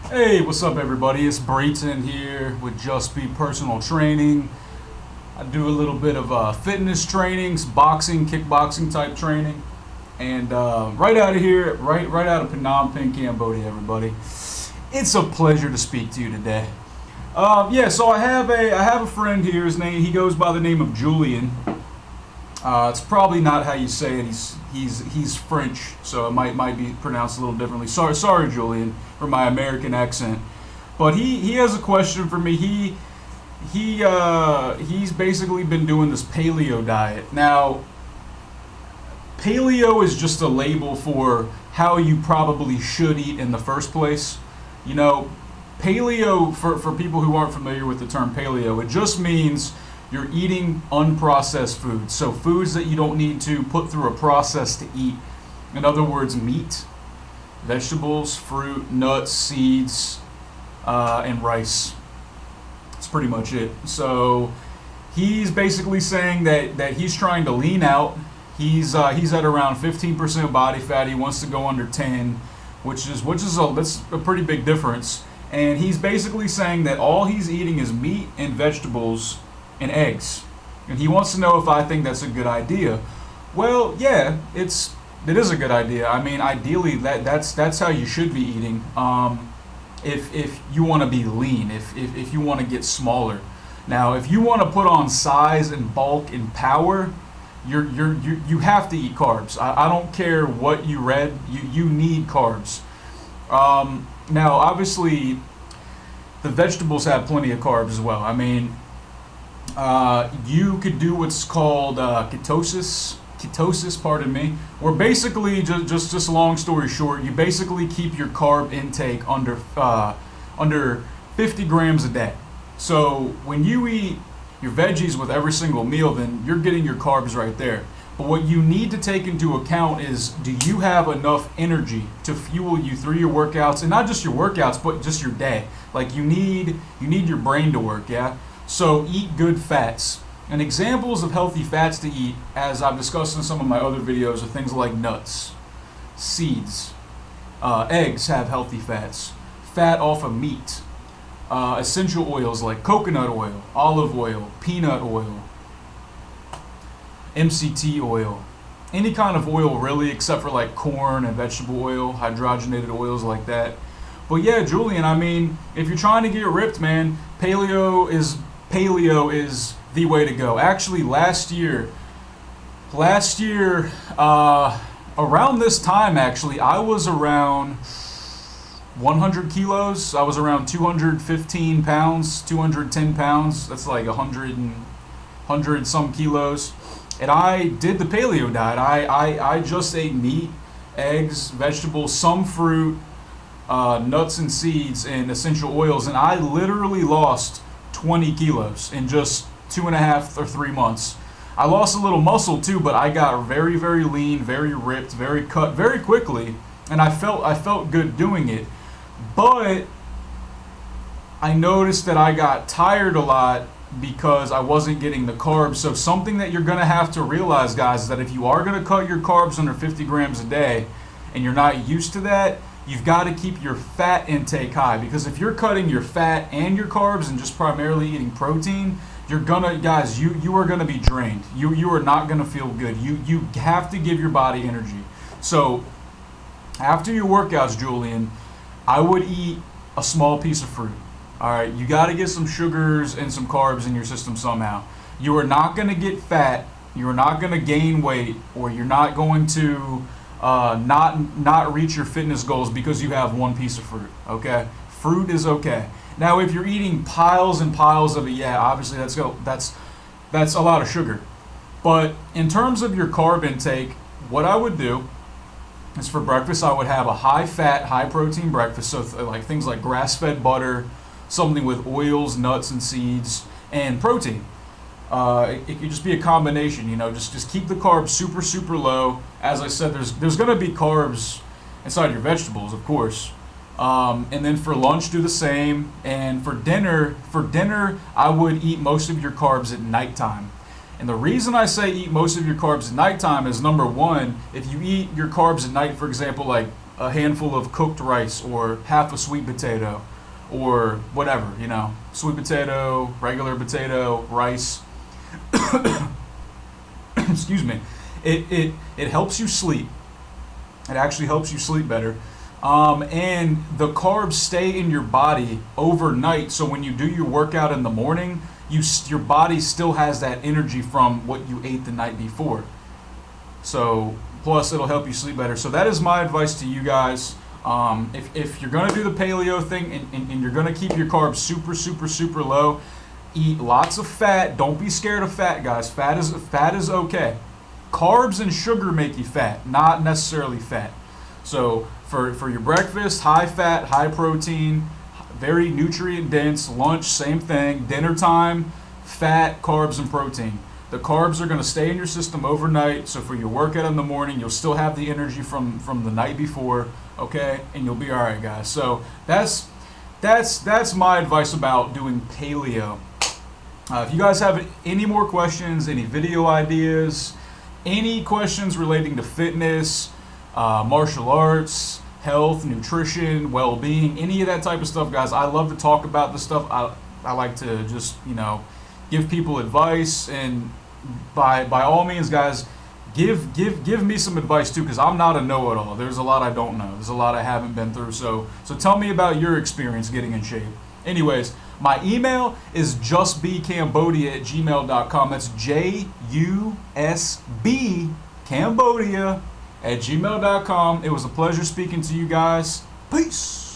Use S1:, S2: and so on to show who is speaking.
S1: Hey, what's up, everybody? It's Brayton here with Just Be Personal Training. I do a little bit of fitness trainings, boxing, kickboxing type training, and right out of here, right out of Phnom Penh, Cambodia, everybody. It's a pleasure to speak to you today. Yeah, so I have a friend here. He goes by the name of Julian. It's probably not how you say it. He's French, so it might be pronounced a little differently. Sorry, Julian, for my American accent. But he has a question for me. He's basically been doing this paleo diet. Now, paleo is just a label for how you probably should eat in the first place. You know, paleo, for people who aren't familiar with the term paleo, it just means you're eating unprocessed foods. So foods that you don't need to put through a process to eat. In other words, meat, vegetables, fruit, nuts, seeds, and rice. That's pretty much it. So he's basically saying that he's trying to lean out. He's at around 15% body fat. He wants to go under 10, that's a pretty big difference. And he's basically saying that all he's eating is meat and vegetables and eggs. And he wants to know if I think that's a good idea. Well, yeah, it is a good idea. I mean, ideally that's how you should be eating. If you want to be lean, if you want to get smaller. Now, if you want to put on size and bulk and power, you have to eat carbs. I don't care what you read. You need carbs. Now, obviously, the vegetables have plenty of carbs as well. I mean, you could do what's called ketosis, pardon me, where basically, just long story short, you basically keep your carb intake under 50 grams a day. So when you eat your veggies with every single meal, then you're getting your carbs right there. But what you need to take into account is, do you have enough energy to fuel you through your workouts, and not just your workouts, but just your day? Like you need your brain to work, yeah? So eat good fats. And examples of healthy fats to eat, as I've discussed in some of my other videos, are things like nuts, seeds, eggs have healthy fats, fat off of meat, essential oils like coconut oil, olive oil, peanut oil, MCT oil, any kind of oil really, except for like corn and vegetable oil, hydrogenated oils like that. But yeah, Julian, I mean, if you're trying to get ripped, man, paleo is the way to go. Actually, last year, around this time, actually, I was around 100 kilos. I was around 215 pounds, 210 pounds. That's like 100 some kilos. And I did the paleo diet. I just ate meat, eggs, vegetables, some fruit, nuts and seeds, and essential oils. And I literally lost 20 kilos in just 2.5 or 3 months. I lost a little muscle too, but I got very, very lean, very ripped, very cut, very quickly, and I felt good doing it. But I noticed that I got tired a lot because I wasn't getting the carbs. So something that you're gonna have to realize, guys, is that if you are gonna cut your carbs under 50 grams a day, and you're not used to that, you've got to keep your fat intake high, because if you're cutting your fat and your carbs and just primarily eating protein, you're gonna, guys, you are gonna be drained. You are not gonna feel good. You have to give your body energy. So after your workouts, Julian, I would eat a small piece of fruit. All right, you got to get some sugars and some carbs in your system somehow. You are not gonna get fat. You are not gonna gain weight, or you're not going to not reach your fitness goals because you have one piece of fruit. Okay, fruit is okay. Now, if you're eating piles and piles of it, yeah, obviously that's a lot of sugar. But in terms of your carb intake, what I would do is, for breakfast, I would have a high fat, high protein breakfast. So like things like grass fed butter, something with oils, nuts, and seeds, and protein. It could just be a combination, just keep the carbs super, super low. As I said, there's going to be carbs inside your vegetables, of course. And then for lunch, do the same. And for dinner, I would eat most of your carbs at nighttime. And the reason I say eat most of your carbs at nighttime is, number one, if you eat your carbs at night, for example, like a handful of cooked rice or half a sweet potato or whatever, sweet potato, regular potato, rice. Excuse me. It helps you sleep. It actually helps you sleep better. And the carbs stay in your body overnight, so when you do your workout in the morning, your body still has that energy from what you ate the night before. So plus it'll help you sleep better. So that is my advice to you guys. If you're going to do the paleo thing and you're going to keep your carbs super, super, super low, eat lots of fat. Don't be scared of fat, guys. Fat is okay. Carbs and sugar make you fat, not necessarily fat. So for your breakfast, high fat, high protein, very nutrient dense. Lunch, same thing. Dinner time, fat, carbs, and protein. The carbs are going to stay in your system overnight, so for your workout in the morning, you'll still have the energy from the night before, okay? And you'll be all right, guys. So that's my advice about doing paleo. If you guys have any more questions, any video ideas, any questions relating to fitness, martial arts, health, nutrition, well-being, any of that type of stuff, guys, I love to talk about this stuff. I like to just, give people advice, and by all means, guys, give me some advice too, because I'm not a know-it-all. There's a lot I don't know. There's a lot I haven't been through. So tell me about your experience getting in shape. Anyways, my email is justbecambodia@gmail.com. That's JUSB Cambodia@gmail.com. It was a pleasure speaking to you guys. Peace.